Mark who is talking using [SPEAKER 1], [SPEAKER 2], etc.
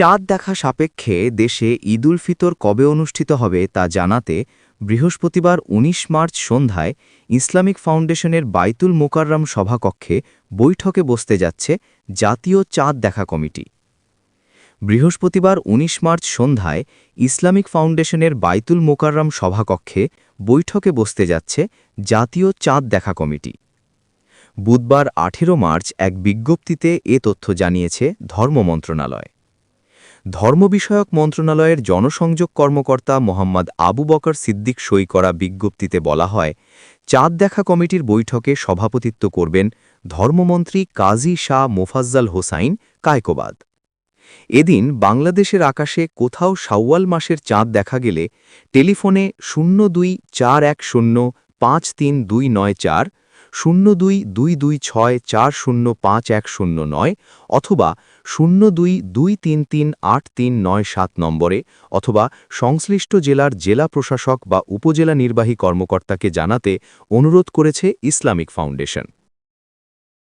[SPEAKER 1] চাঁদ দেখা সাপেক্ষে দেশে ঈদ উল ফিতর কবে অনুষ্ঠিত হবে তা জানাতে বৃহস্পতিবার ১৯ মার্চ সন্ধ্যায় ইসলামিক ফাউন্ডেশনের বাইতুল মোকাররম সভাকক্ষে বৈঠকে বসতে যাচ্ছে জাতীয় চাঁদ দেখা কমিটি। বৃহস্পতিবার ১৯ মার্চ সন্ধ্যায় ইসলামিক ফাউন্ডেশনের বাইতুল মোকাররম সভাকক্ষে বৈঠকে বসতে যাচ্ছে জাতীয় চাঁদ দেখা কমিটি। বুধবার ১৮ মার্চ এক বিজ্ঞপ্তিতে এ তথ্য জানিয়েছে ধর্ম মন্ত্রণালয়। ধর্ম বিষয়ক মন্ত্রণালয়ের জনসংযোগ কর্মকর্তা মোহাম্মদ আবু বকর সিদ্দিক সই করা বিজ্ঞপ্তিতে বলা হয়, চাঁদ দেখা কমিটির বৈঠকে সভাপতিত্ব করবেন ধর্মমন্ত্রী কাজী শাহ মোফাজ্জল হোসাইন কায়কোবাদ। এদিন বাংলাদেশের আকাশে কোথাও শাওয়াল মাসের চাঁদ দেখা গেলে টেলিফোনে 02-410-53294, 02-226-405109 অথবা 02-233-8397 নম্বরে অথবা সংশ্লিষ্ট জেলার জেলা প্রশাসক বা উপজেলা নির্বাহী কর্মকর্তাকে জানাতে অনুরোধ করেছে ইসলামিক ফাউন্ডেশন।